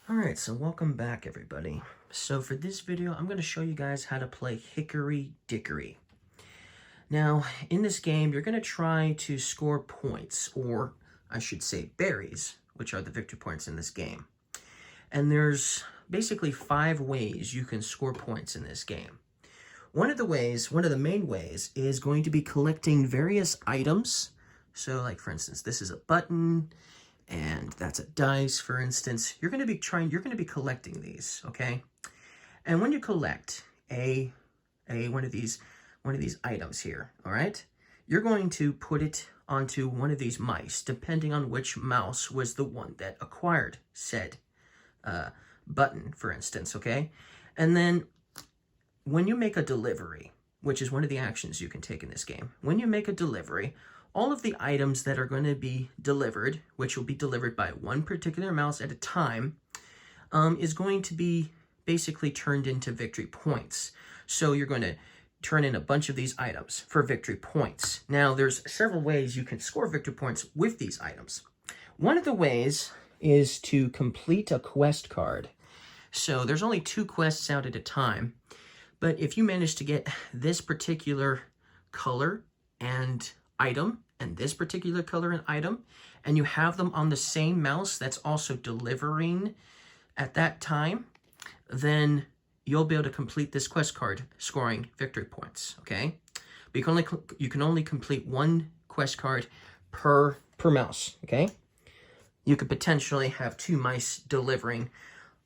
Alright, so welcome back everybody. So for this video, I'm going to show you guys how to play Hickory Dickory. Now, in this game, you're going to try to score points, or I should say berries, which are the victory points in this game. And there's basically 5 ways you can score points in this game. One of the main ways is going to be collecting various items. So like for instance, this is a button, and that's a dice, for instance. You're going to be collecting these, okay? And when you collect one of these items here, all right? You're going to put it onto one of these mice, depending on which mouse was the one that acquired said button, for instance, okay? And then when you make a delivery, which is one of the actions you can take in this game, when you make a delivery, all of the items that are going to be delivered, which will be delivered by one particular mouse at a time, is going to be basically turned into victory points. So you're going to turn in a bunch of these items for victory points. Now, there's several ways you can score victory points with these items. One of the ways is to complete a quest card. So there's only 2 quests out at a time, but if you manage to get this particular color and item and this particular color and item, and you have them on the same mouse that's also delivering at that time, then you'll be able to complete this quest card scoring victory points, okay? But you can only complete 1 quest card per mouse, okay? You could potentially have 2 mice delivering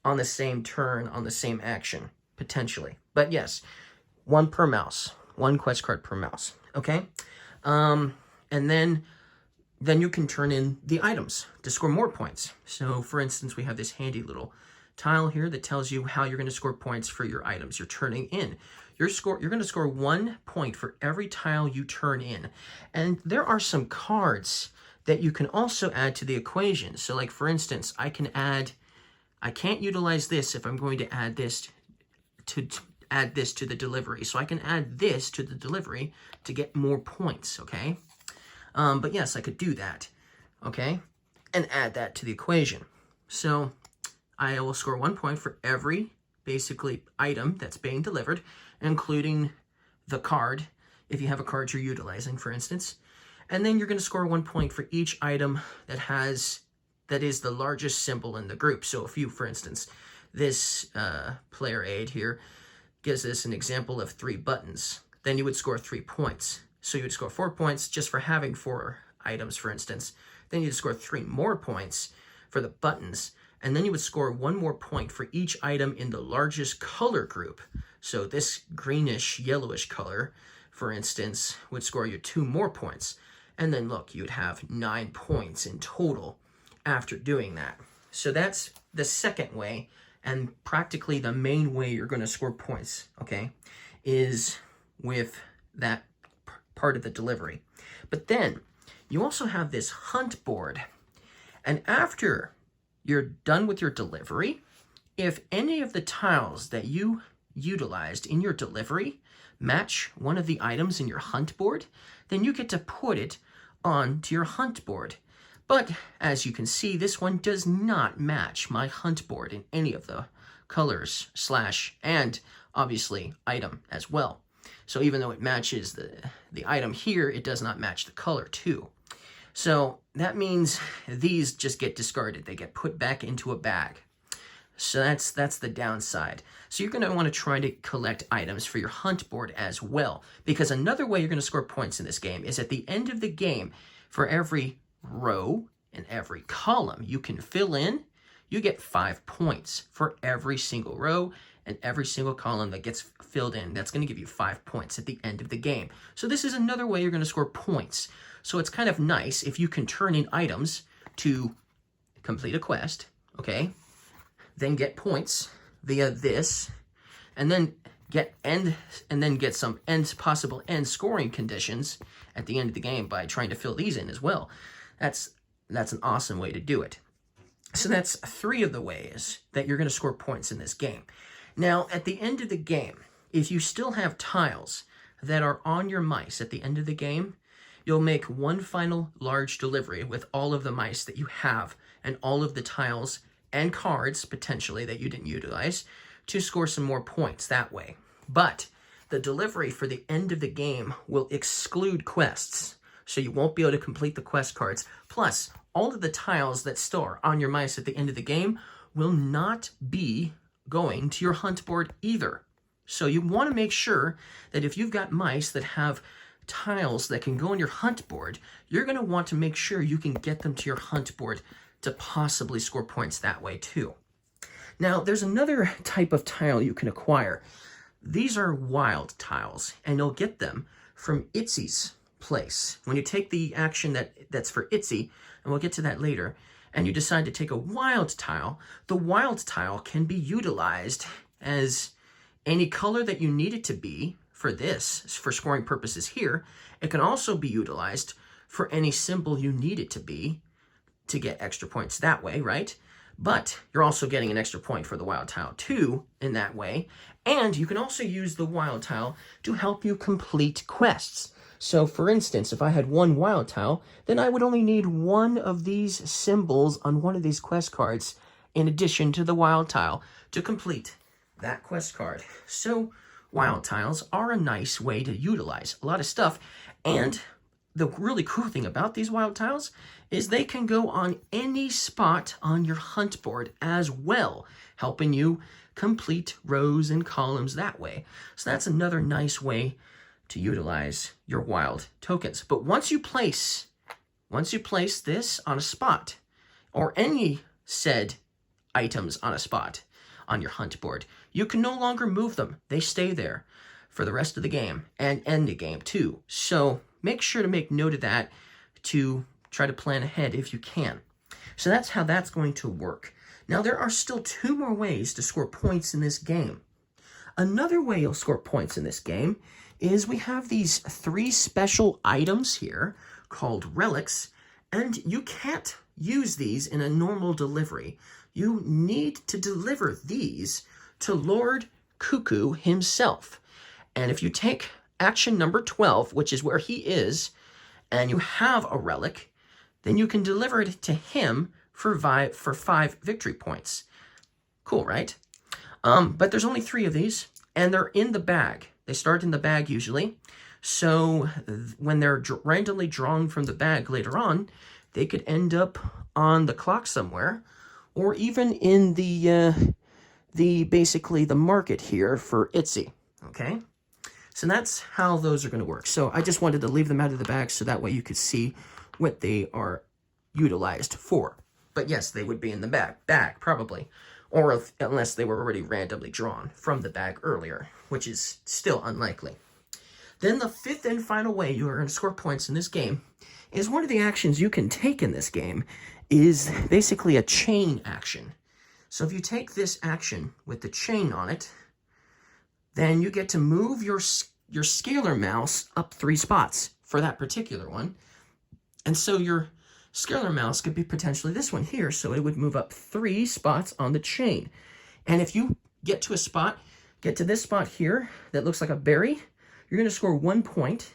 on the same turn, on the same action, potentially. But yes, 1 per mouse, 1 quest card per mouse, okay? And then you can turn in the items to score more points. So for instance, we have this handy little tile here that tells you how you're going to score points for your items you're turning in. You're going to score 1 point for every tile you turn in. And there are some cards that you can also add to the equation. So like for instance, I can't utilize this if I'm going to add this to the delivery. So I can add this to the delivery to get more points, okay? But yes, I could do that, okay? And add that to the equation. So I will score 1 point for every, basically, item that's being delivered, including the card, if you have a card you're utilizing, for instance. And then you're going to score 1 point for each item that is the largest symbol in the group. So if you, for instance, this player aid here gives us an example of 3 buttons, then you would score 3 points. So you would score 4 points just for having 4 items, for instance. Then you'd score 3 more points for the buttons. And then you would score 1 more point for each item in the largest color group. So this greenish, yellowish color, for instance, would score you 2 more points. And then look, you'd have 9 points in total after doing that. So that's the second way, and practically the main way you're going to score points, okay, is with that part of the delivery. But then you also have this hunt board. And after you're done with your delivery, if any of the tiles that you utilized in your delivery match one of the items in your hunt board, then you get to put it onto your hunt board. But as you can see, this one does not match my hunt board in any of the colors / and obviously item as well. So even though it matches the item here, it does not match the color too. So that means these just get discarded. They get put back into a bag. So that's the downside. So you're going to want to try to collect items for your hunt board as well. Because another way you're going to score points in this game is at the end of the game, for every row and every column you can fill in, you get 5 points for every single row and every single column that gets filled in. That's going to give you 5 points at the end of the game. So this is another way you're going to score points. So it's kind of nice if you can turn in items to complete a quest, okay? Then get points via this, and then get some possible end scoring conditions at the end of the game by trying to fill these in as well. That's an awesome way to do it. So that's 3 of the ways that you're going to score points in this game. Now, at the end of the game, if you still have tiles that are on your mice at the end of the game, you'll make one final large delivery with all of the mice that you have and all of the tiles and cards, potentially, that you didn't utilize to score some more points that way. But the delivery for the end of the game will exclude quests, so you won't be able to complete the quest cards. Plus, all of the tiles that still are on your mice at the end of the game will not be going to your hunt board either. So you want to make sure that if you've got mice that have tiles that can go on your hunt board, you're going to want to make sure you can get them to your hunt board to possibly score points that way too. Now, there's another type of tile you can acquire. These are wild tiles, and you'll get them from Itzy's place. When you take the action that's for Itzy, and we'll get to that later, and you decide to take a wild tile, the wild tile can be utilized as any color that you need it to be for this, for scoring purposes here. It can also be utilized for any symbol you need it to be to get extra points that way, right? But you're also getting an extra point for the wild tile too in that way. And you can also use the wild tile to help you complete quests. So for instance, if I had one wild tile, then I would only need one of these symbols on one of these quest cards in addition to the wild tile to complete that quest card. So wild tiles are a nice way to utilize a lot of stuff. And the really cool thing about these wild tiles is they can go on any spot on your hunt board as well, helping you complete rows and columns that way. So that's another nice way to utilize your wild tokens. But once you place this on a spot, or any said items on a spot on your hunt board, you can no longer move them. They stay there for the rest of the game and end the game too. So make sure to make note of that to try to plan ahead if you can. So that's how that's going to work. Now there are still 2 more ways to score points in this game. Another way you'll score points in this game is we have these 3 special items here called relics, and you can't use these in a normal delivery. You need to deliver these to Lord Cuckoo himself. And if you take action number 12, which is where he is, and you have a relic, then you can deliver it to him for 5 victory points. Cool, right? But there's only 3 of these, and they're in the bag. They start in the bag usually. So when they're randomly drawn from the bag later on, they could end up on the clock somewhere, or even in basically the market here for Itzy. Okay? So that's how those are going to work. So I just wanted to leave them out of the bag so that way you could see what they are utilized for. But yes, they would be in the bag probably. Or unless they were already randomly drawn from the bag earlier, which is still unlikely. Then the 5th and final way you are going to score points in this game is one of the actions you can take in this game is basically a chain action. So if you take this action with the chain on it, then you get to move your scalar mouse up 3 spots for that particular one. And so your scalar mouse could be potentially this one here, so it would move up 3 spots on the chain. And if you get to this spot here that looks like a berry, you're going to score 1 point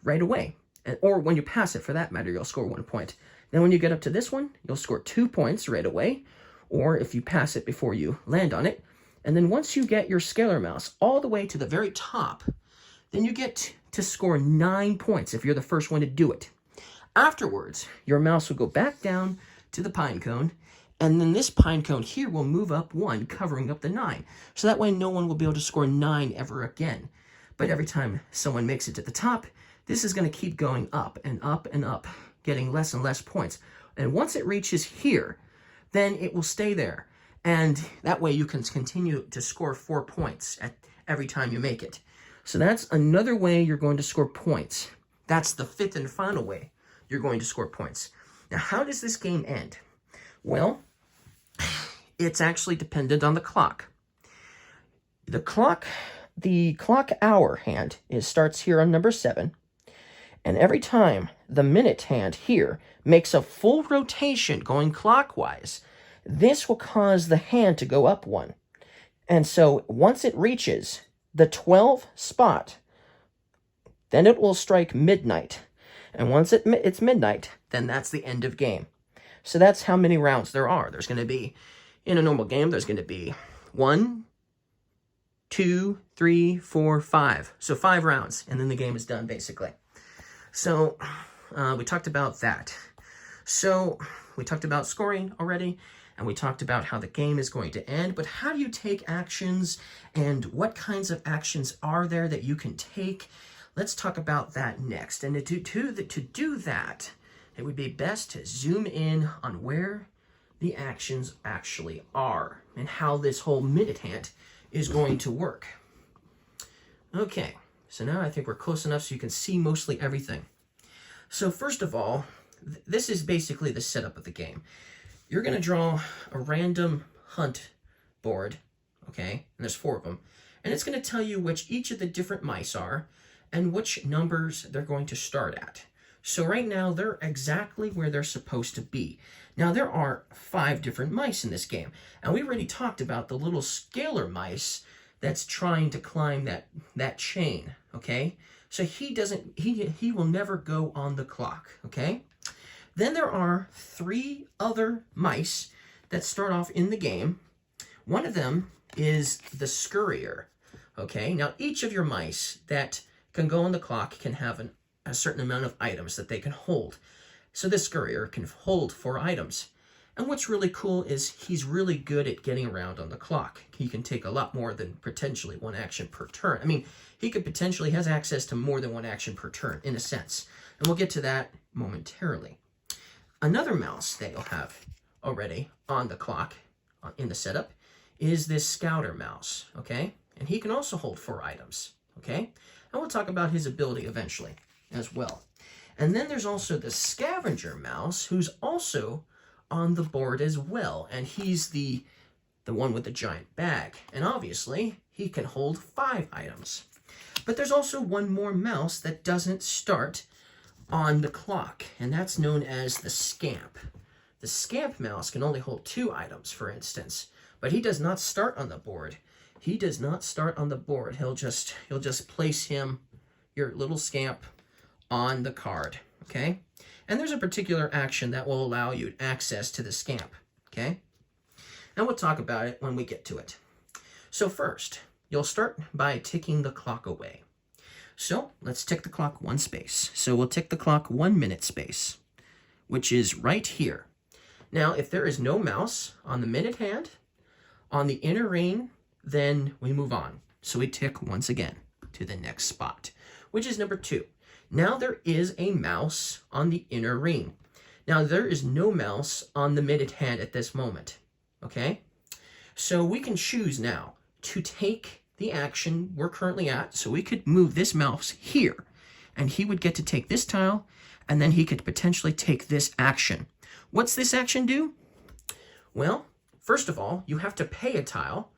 right away. Or when you pass it, for that matter, you'll score 1 point. Then when you get up to this one, you'll score 2 points right away. Or if you pass it before you land on it. And then once you get your scalar mouse all the way to the very top, then you get to score 9 points if you're the first one to do it. Afterwards, your mouse will go back down to the pine cone, and then this pine cone here will move up 1, covering up the 9. So that way no one will be able to score 9 ever again. But every time someone makes it to the top, this is going to keep going up and up and up, getting less and less points. And once it reaches here, then it will stay there. And that way you can continue to score 4 points at every time you make it. So that's another way you're going to score points. That's the 5th and final way you're going to score points. Now, how does this game end? Well, it's actually dependent on the clock. The clock hour hand starts here on number 7. And every time the minute hand here makes a full rotation going clockwise, this will cause the hand to go up 1. And so once it reaches the 12 spot, then it will strike midnight. And once it's midnight, then that's the end of game. So that's how many rounds there are. There's going to be In a normal game, there's going to be 1, 2, 3, 4, 5. So 5 rounds, and then the game is done, basically. So we talked about that. So we talked about scoring already, and we talked about how the game is going to end, but how do you take actions, and what kinds of actions are there that you can take? Let's talk about that next. And to do that, it would be best to zoom in on where the actions actually are and how this whole minute hand is going to work. Okay, so now I think we're close enough so you can see mostly everything. So first of all, this is basically the setup of the game. You're going to draw a random hunt board, okay, and there's 4 of them, and it's going to tell you which each of the different mice are and which numbers they're going to start at. So right now, they're exactly where they're supposed to be. Now, there are 5 different mice in this game, and we already talked about the little scalar mice that's trying to climb that chain, okay? So he will never go on the clock, okay? Then there are 3 other mice that start off in the game. One of them is the scurrier, okay? Now, each of your mice that can go on the clock can have a certain amount of items that they can hold. So this scurrier can hold 4 items. And what's really cool is he's really good at getting around on the clock. He can take a lot more than potentially 1 action per turn. I mean, he could potentially has access to more than 1 action per turn, in a sense. And we'll get to that momentarily. Another mouse that you'll have already on the clock in the setup is this scouter mouse, okay? And he can also hold 4 items, okay? And we'll talk about his ability eventually as well. And then there's also the scavenger mouse, who's also on the board as well. And he's the one with the giant bag. And obviously, he can hold 5 items. But there's also one more mouse that doesn't start on the clock, and that's known as the scamp. The scamp mouse can only hold 2 items, for instance, but he does not start on the board. He does not start on the board. He'll just place him, your little scamp, on the card, okay? And there's a particular action that will allow you access to the scamp, okay? And we'll talk about it when we get to it. So first, you'll start by ticking the clock away. So let's tick the clock 1 space. So we'll tick the clock 1 minute space, which is right here. Now, if there is no mouse on the minute hand, on the inner ring, then we move on. So we tick once again to the next spot, which is number 2. Now there is a mouse on the inner ring. Now there is no mouse on the minute hand at this moment, okay? So we can choose now to take the action we're currently at. So we could move this mouse here, and he would get to take this tile, and then he could potentially take this action. What's this action do? Well, first of all, you have to pay a tile.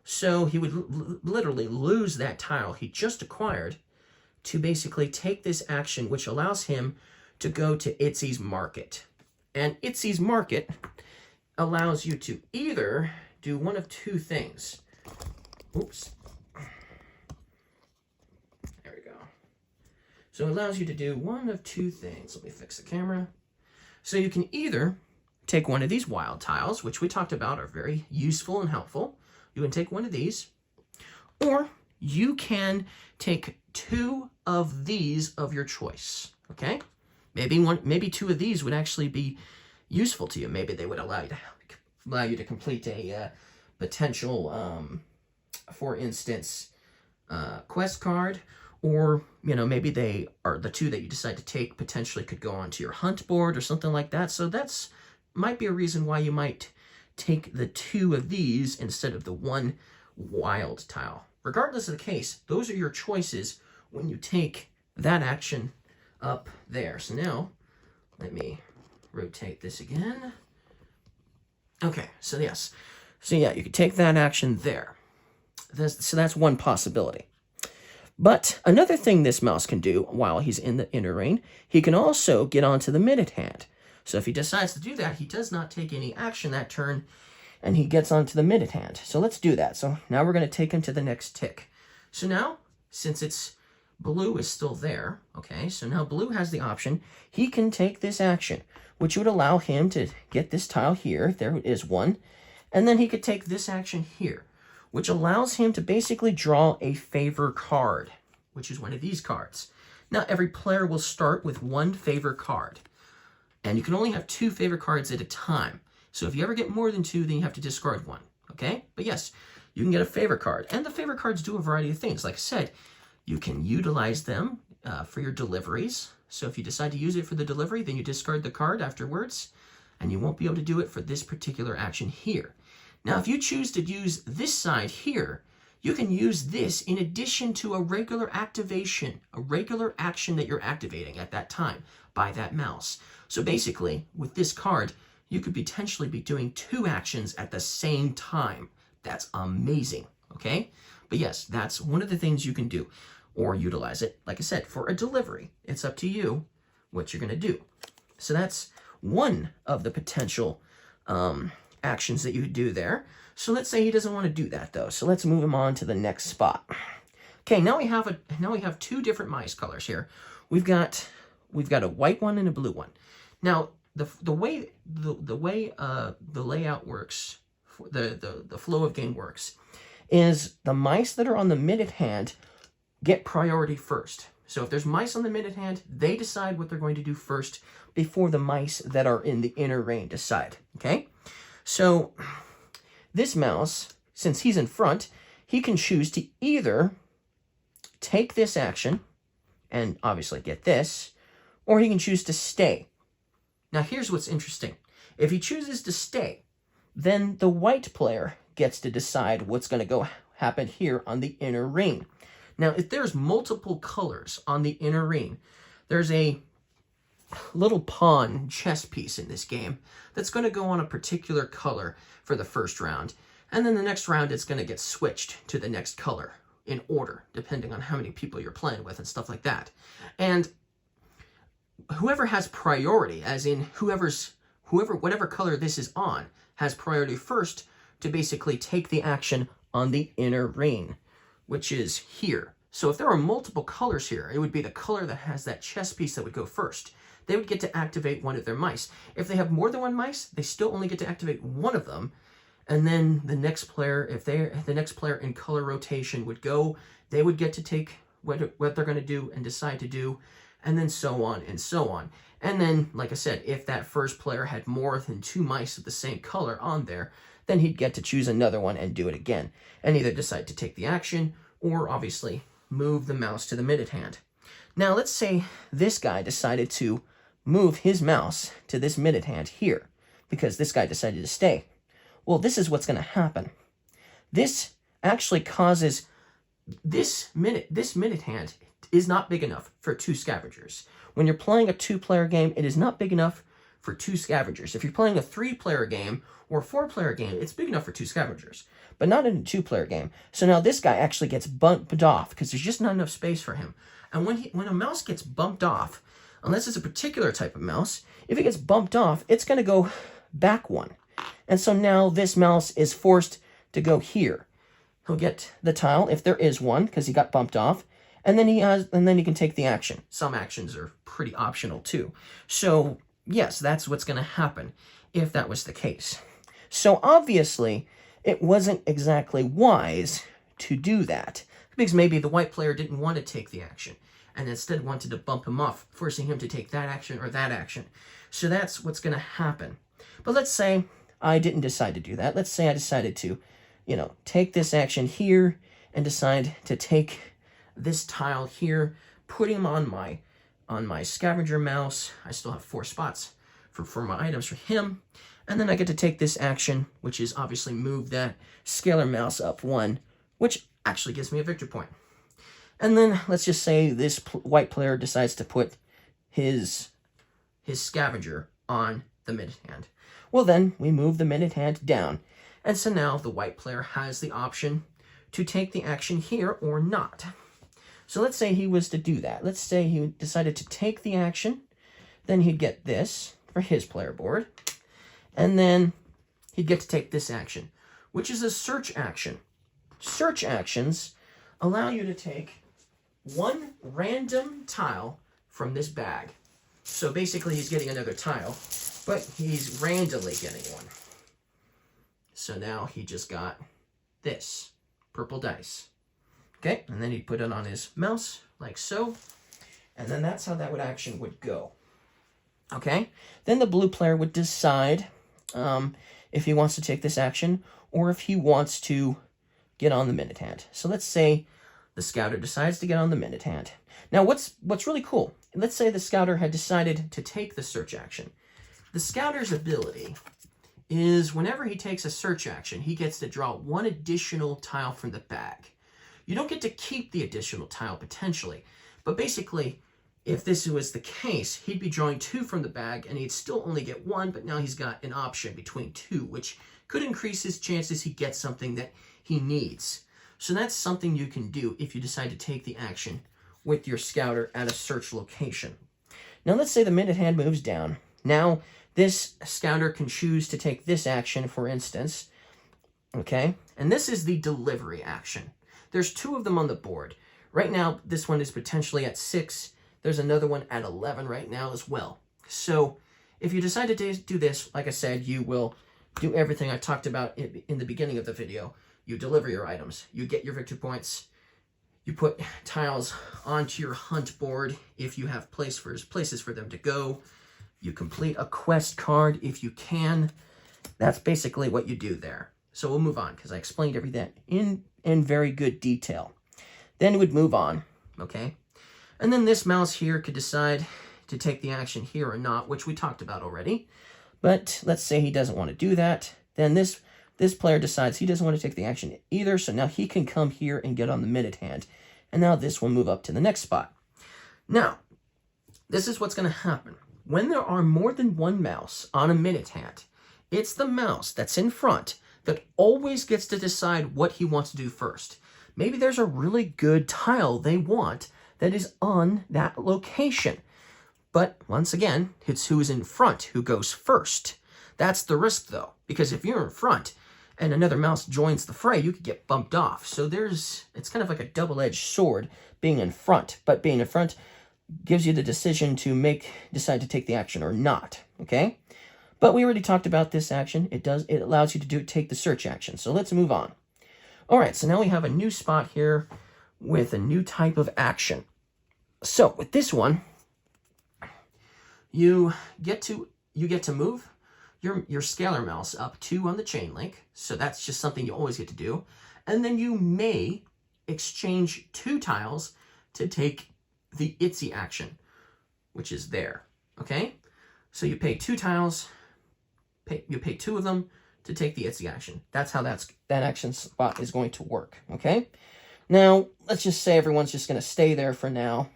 So he would literally lose that tile he just acquired to basically take this action, which allows him to go to Itzy's Market. And Itzy's Market allows you to either do one of 2 things. Oops. There we go. So it allows you to do one of 2 things. Let me fix the camera. So you can either take one of these wild tiles, which we talked about are very useful and helpful. You can take one of these, or you can take 2 of these of your choice, okay? Maybe 2 of these would actually be useful to you. Maybe they would allow you to complete a potential, for instance, quest card, or, maybe they are the 2 that you decide to take potentially could go onto your hunt board or something like that. So that's might be a reason why you might take the 2 of these instead of the 1 wild tile. Regardless of the case, those are your choices when you take that action up there. So now, let me rotate this again. Okay, so yes. So yeah, you could take that action there. So that's one possibility. But another thing this mouse can do while he's in the inner ring, he can also get onto the minute hand. So if he decides to do that, he does not take any action that turn, and he gets onto the minute hand. So let's do that. So now we're going to take him to the next tick. So now, since it's blue is still there, okay, so now blue has the option. He can take this action, which would allow him to get this tile here. There is one. And then he could take this action here, which allows him to basically draw a favor card, which is one of these cards. Now, every player will start with one favor card, and you can only have 2 favor cards at a time. So if you ever get more than 2, then you have to discard one, okay? But yes, you can get a favor card, and the favor cards do a variety of things. Like I said, you can utilize them for your deliveries. So if you decide to use it for the delivery, then you discard the card afterwards, and you won't be able to do it for this particular action here. Now, if you choose to use this side here, you can use this in addition to a regular activation, a regular action that you're activating at that time by that mouse. So basically, with this card, you could potentially be doing 2 actions at the same time. That's amazing, okay? But yes, that's one of the things you can do, or utilize it, like I said, for a delivery. It's up to you what you're going to do. So that's one of the potential actions that you could do there. So let's say he doesn't want to do that though. So let's move him on to the next spot. Okay, now we have 2 different mice colors here. We've got a white one and a blue one. Now the way the layout works, the flow of game works, is the mice that are on the minute hand get priority first. So if there's mice on the minute hand, they decide what they're going to do first before the mice that are in the inner ring decide, okay? So this mouse, since he's in front, he can choose to either take this action and obviously get this, or he can choose to stay. Now here's what's interesting. If he chooses to stay, then the white player gets to decide what's going to go happen here on the inner ring. Now, if there's multiple colors on the inner ring, there's a little pawn chess piece in this game that's going to go on a particular color for the first round. And then the next round, it's going to get switched to the next color in order, depending on how many people you're playing with and stuff like that. And whoever has priority, as in whatever color this is on, has priority first to basically take the action on the inner ring, which is here. So if there are multiple colors here, it would be the color that has that chess piece that would go first. They would get to activate one of their mice. If they have more than one mice, they still only get to activate one of them. And then the next player, the next player in color rotation would go, they would get to take what they're going to do and decide to do, and then so on and so on. And then, like I said, if that first player had more than 2 mice of the same color on there, then he'd get to choose another one and do it again, and either decide to take the action or obviously move the mouse to the minute hand. Now let's say this guy decided to move his mouse to this minute hand here because this guy decided to stay. Well, this is what's going to happen. This actually causes this minute hand is not big enough for 2 scavengers. When you're playing a 2-player game, it is not big enough for 2 scavengers. If you're playing a 3-player game or a 4-player game, it's big enough for 2 scavengers, but not in a 2-player game. So now this guy actually gets bumped off because there's just not enough space for him. And when a mouse gets bumped off, unless it's a particular type of mouse, if it gets bumped off, it's going to go back 1. And so now this mouse is forced to go here. He'll get the tile if there is one because he got bumped off, and then he can take the action. Some actions are pretty optional too. So yes, that's what's going to happen if that was the case. So obviously, it wasn't exactly wise to do that because maybe the white player didn't want to take the action and instead wanted to bump him off, forcing him to take that action or that action. So that's what's going to happen. But let's say I didn't decide to do that. Let's say I decided to, take this action here and decide to take this tile here, put him on my scavenger mouse. I still have 4 spots for my items for him. And then I get to take this action, which is obviously move that scalar mouse up 1, which actually gives me a victory point. And then let's just say this white player decides to put his scavenger on the minute hand. Well, then we move the minute hand down. And so now the white player has the option to take the action here or not. So let's say he was to do that. Let's say he decided to take the action. Then he'd get this for his player board. And then he'd get to take this action, which is a search action. Search actions allow you to take 1 random tile from this bag. So basically he's getting another tile, but he's randomly getting one. So now he just got this purple dice. Okay, and then he'd put it on his mouse like so. And then that's how that action would go. Okay, then the blue player would decide if he wants to take this action or if he wants to get on the minute hand. So let's say the scouter decides to get on the minute hand. Now, what's really cool, let's say the scouter had decided to take the search action. The scouter's ability is whenever he takes a search action, he gets to draw one additional tile from the bag. You don't get to keep the additional tile potentially, but basically, if this was the case, he'd be drawing 2 from the bag and he'd still only get 1, but now he's got an option between 2, which could increase his chances he gets something that he needs. So that's something you can do if you decide to take the action with your scouter at a search location. Now let's say the minute hand moves down. Now this scouter can choose to take this action, for instance. Okay, and this is the delivery action. There's 2 of them on the board. Right now, this one is potentially at 6. There's another one at 11 right now as well. So if you decide to do this, like I said, you will do everything I talked about in the beginning of the video. You deliver your items. You get your victory points. You put tiles onto your hunt board if you have places for them to go. You complete a quest card if you can. That's basically what you do there. So we'll move on because I explained everything in very good detail. Then it would move on, okay? And then this mouse here could decide to take the action here or not, which we talked about already. But let's say he doesn't want to do that. Then this player decides he doesn't want to take the action either, so now he can come here and get on the minute hand. And now this will move up to the next spot. Now, this is what's going to happen. When there are more than one mouse on a minute hand, it's the mouse that's in front that always gets to decide what he wants to do first. Maybe there's a really good tile they want that is on that location. But once again, it's who is in front who goes first. That's the risk though, because if you're in front and another mouse joins the fray, you could get bumped off. So it's kind of like a double-edged sword being in front, but being in front gives you the decision to decide to take the action or not, okay? But we already talked about this action. It allows you to take the search action. So let's move on. All right, so now we have a new spot here with a new type of action. So with this one, you get to move your scalar mouse up 2 on the chain link. So that's just something you always get to do. And then you may exchange 2 tiles to take the itsy action, which is there, okay? So you pay 2 tiles, you pay 2 of them to take the itsy action. That's how that action spot is going to work, okay? Now, let's just say everyone's just going to stay there for now,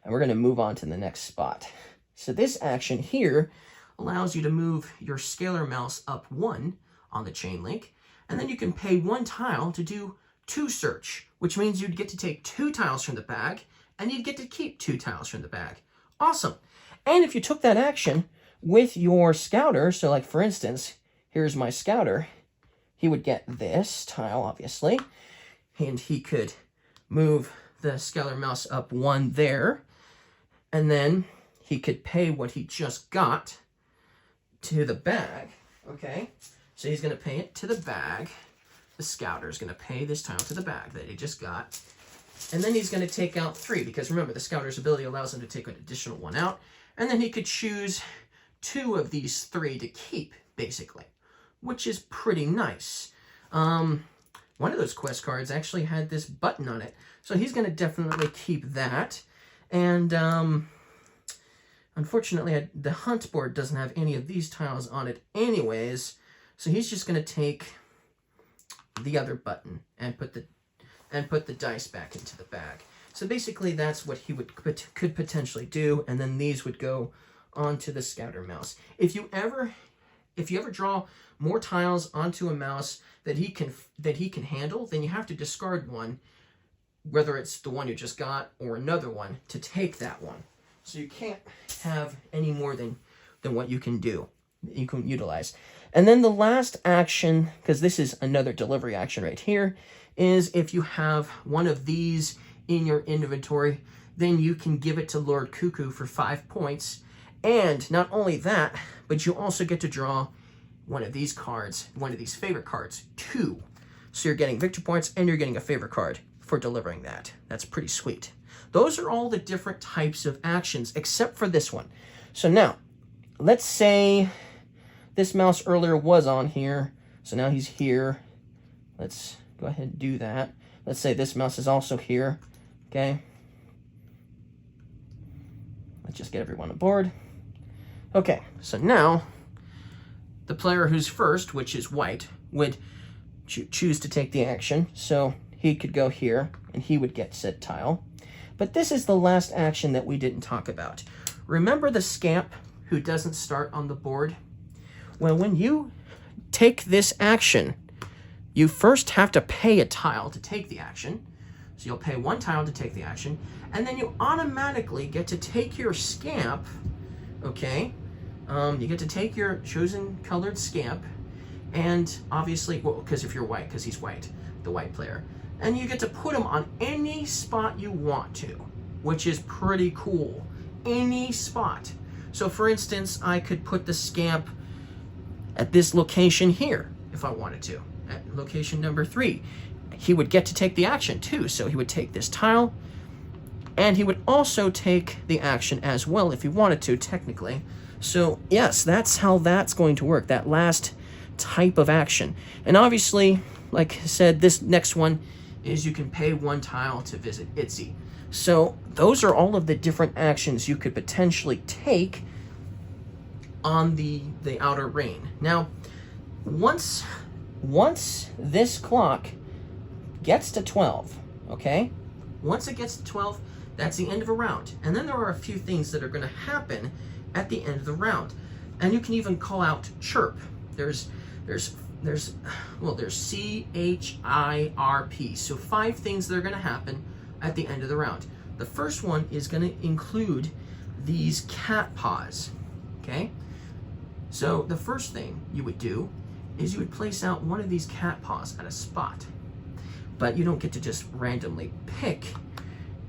and we're going to move on to the next spot. So this action here allows you to move your scalar mouse up 1 on the chain link, and then you can pay 1 tile to do 2 search, which means you'd get to take 2 tiles from the bag, and you'd get to keep 2 tiles from the bag. Awesome. And if you took that action with your scouter, so like for instance, here's my scouter, he would get this tile, obviously, and he could move the scalar mouse up 1 there, and then he could pay what he just got to the bag, okay? So he's going to pay it to the bag. The scouter is going to pay this tile to the bag that he just got, and then he's going to take out 3, because remember, the scouter's ability allows him to take an additional 1 out, and then he could choose 2 of these 3 to keep, basically, which is pretty nice. One of those quest cards actually had this button on it, so he's going to definitely keep that. And unfortunately, the hunt board doesn't have any of these tiles on it anyways, so he's just going to take the other button and put the dice back into the bag. So basically, that's what he could potentially do, and then these would go onto the scouter mouse. If you ever draw more tiles onto a mouse that he can handle, then you have to discard one, whether it's the one you just got or another one, to take that one. So you can't have any more than what you can do, you can utilize. And then the last action, because this is another delivery action right here, is if you have one of these in your inventory, then you can give it to Lord Cuckoo for 5 points. And not only that, but you also get to draw one of these cards, one of these favorite cards, 2. So you're getting victory points and you're getting a favorite card for delivering that. That's pretty sweet. Those are all the different types of actions except for this one. So now, let's say this mouse earlier was on here. So now he's here. Let's go ahead and do that. Let's say this mouse is also here. Okay. Let's just get everyone aboard. Okay, so now the player who's first, which is white, would choose to take the action. So he could go here and he would get said tile. But this is the last action that we didn't talk about. Remember the scamp who doesn't start on the board? Well, when you take this action, you first have to pay a tile to take the action. So you'll pay 1 tile to take the action, and then you automatically get to take your scamp, okay? You get to take your chosen colored scamp, and obviously, well, because if you're white, because he's white, the white player, and you get to put him on any spot you want to, which is pretty cool. Any spot. So for instance, I could put the scamp at this location here, if I wanted to, at location number 3. He would get to take the action too, so he would take this tile, and he would also take the action as well if he wanted to, technically. So yes, that's how that's going to work, that last type of action. And obviously, like I said, this next one is you can pay 1 tile to visit Itzy. So those are all of the different actions you could potentially take on the outer ring. Now, once this clock gets to 12, okay? Once it gets to 12, that's the end of a round. And then there are a few things that are going to happen at the end of the round. And you can even call out chirp. There's CHIRP. So 5 things that are going to happen at the end of the round. The first one is going to include these cat paws, okay? So the first thing you would do is you would place out one of these cat paws at a spot. But you don't get to just randomly pick.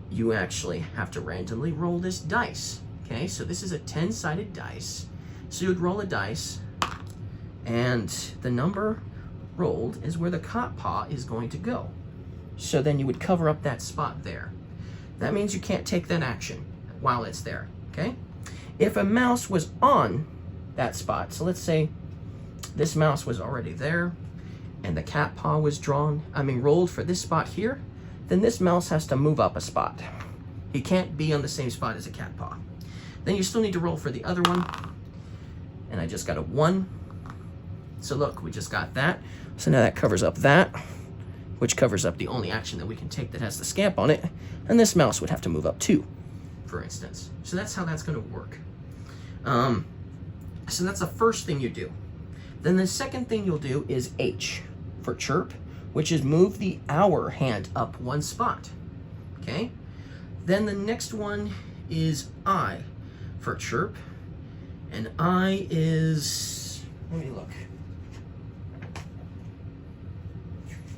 You actually have to randomly roll this dice, okay? So this is a 10-sided dice. So you would roll a dice, and the number rolled is where the cat paw is going to go. So then you would cover up that spot there. That means you can't take that action while it's there, okay? If a mouse was on that spot, so let's say this mouse was already there, and the cat paw was rolled for this spot here, then this mouse has to move up a spot. He can't be on the same spot as a cat paw. Then you still need to roll for the other one, and I just got a 1. So look, we just got that. So now that covers up that, which covers up the only action that we can take that has the scamp on it, and this mouse would have to move up 2, for instance. So that's how that's going to work. So that's the first thing you do. Then the second thing you'll do is H for chirp, which is move the hour hand up 1 spot, okay? Then the next one is I for chirp, and I is, let me look.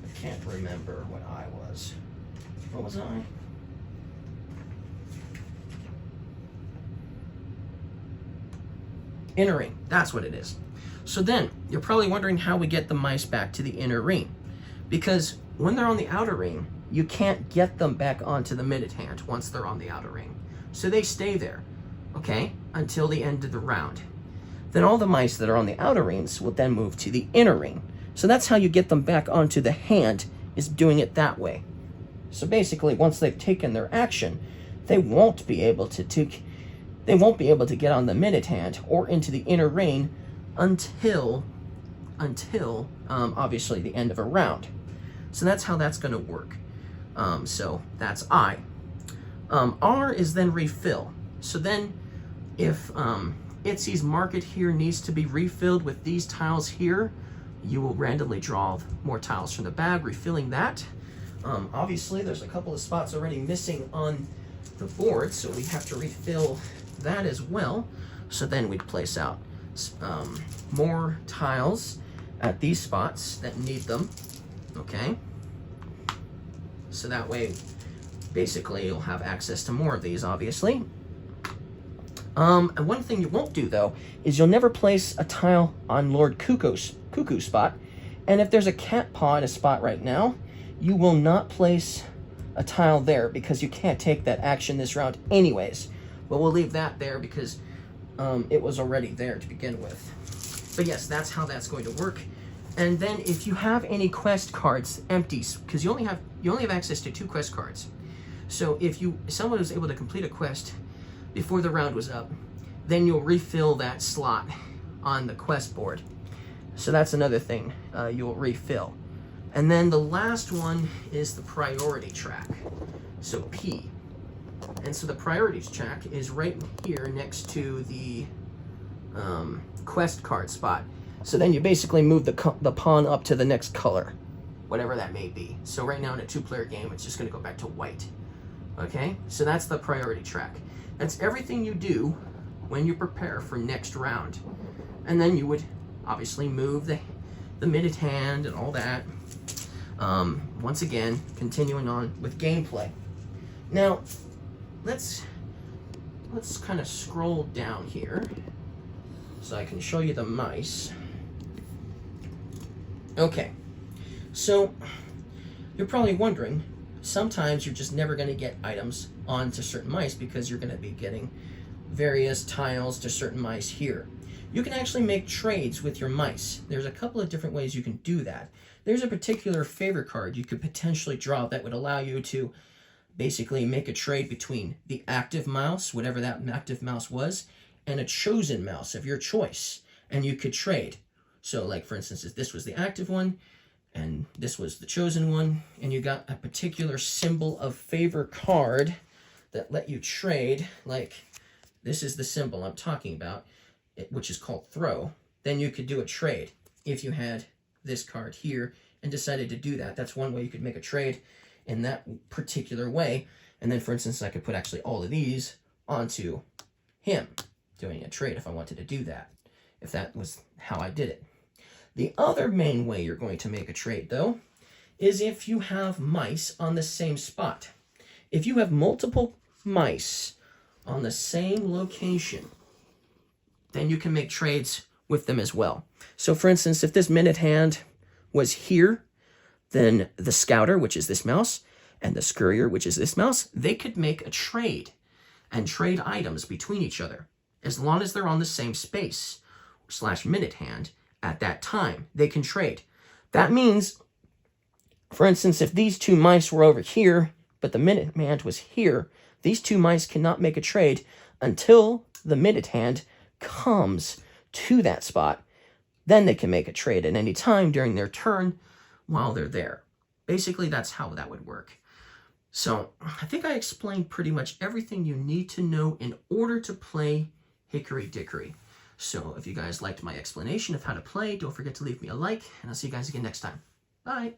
I can't remember what I was. What was I? Inner ring, that's what it is. So then, you're probably wondering how we get the mice back to the inner ring. Because when they're on the outer ring, you can't get them back onto the minute hand once they're on the outer ring. So they stay there, okay, until the end of the round. Then all the mice that are on the outer rings will then move to the inner ring. So that's how you get them back onto the hand, is doing it that way. So basically, once they've taken their action, they won't be able to get on the minute hand or into the inner ring until obviously the end of a round. So that's how that's going to work. So that's I. R is then refill. So then if Itzy's market here needs to be refilled with these tiles here, you will randomly draw more tiles from the bag, refilling that. Obviously, there's a couple of spots already missing on the board, so we have to refill that as well. So then we'd place out more tiles at these spots that need them, okay? So that way, basically, you'll have access to more of these, obviously. And one thing you won't do, though, is you'll never place a tile on Lord Cuckoo's spot. And if there's a cat paw in a spot right now, you will not place a tile there because you can't take that action this round anyways. But we'll leave that there because it was already there to begin with. But yes, that's how that's going to work. And then if you have any quest cards empties, because you only have access to 2 quest cards. So if someone was able to complete a quest before the round was up, then you'll refill that slot on the quest board. So that's another thing you'll refill. And then the last one is the priority track, so P. And so the priorities track is right here next to the quest card spot. So then you basically move the pawn up to the next color, whatever that may be. So right now in a 2-player game, it's just going to go back to white. Okay, so that's the priority track. That's everything you do when you prepare for next round. And then you would obviously move the minute hand and all that. Once again, continuing on with gameplay. Now, let's kind of scroll down here so I can show you the mice. Okay, so you're probably wondering, sometimes you're just never going to get items onto certain mice because you're going to be getting various tiles to certain mice here. You can actually make trades with your mice. There's a couple of different ways you can do that. There's a particular favor card you could potentially draw that would allow you to basically make a trade between the active mouse, whatever that active mouse was, and a chosen mouse of your choice. And you could trade. So like for instance, if this was the active one, and this was the chosen one, and you got a particular symbol of favor card that let you trade, like this is the symbol I'm talking about, which is called throw, then you could do a trade. If you had this card here and decided to do that, that's one way you could make a trade in that particular way. And then for instance, I could put actually all of these onto him, doing a trade if I wanted to do that, if that was how I did it. The other main way you're going to make a trade, though, is if you have mice on the same spot. If you have multiple mice on the same location, then you can make trades with them as well. So for instance, if this minute hand was here, then the scouter, which is this mouse, and the scurrier, which is this mouse, they could make a trade and trade items between each other as long as they're on the same space / minute hand. At that time, they can trade. That means, for instance, if these 2 mice were over here, but the minute hand was here, these 2 mice cannot make a trade until the minute hand comes to that spot. Then they can make a trade at any time during their turn while they're there. Basically, that's how that would work. So I think I explained pretty much everything you need to know in order to play Hickory Dickory. So if you guys liked my explanation of how to play, don't forget to leave me a like, and I'll see you guys again next time. Bye!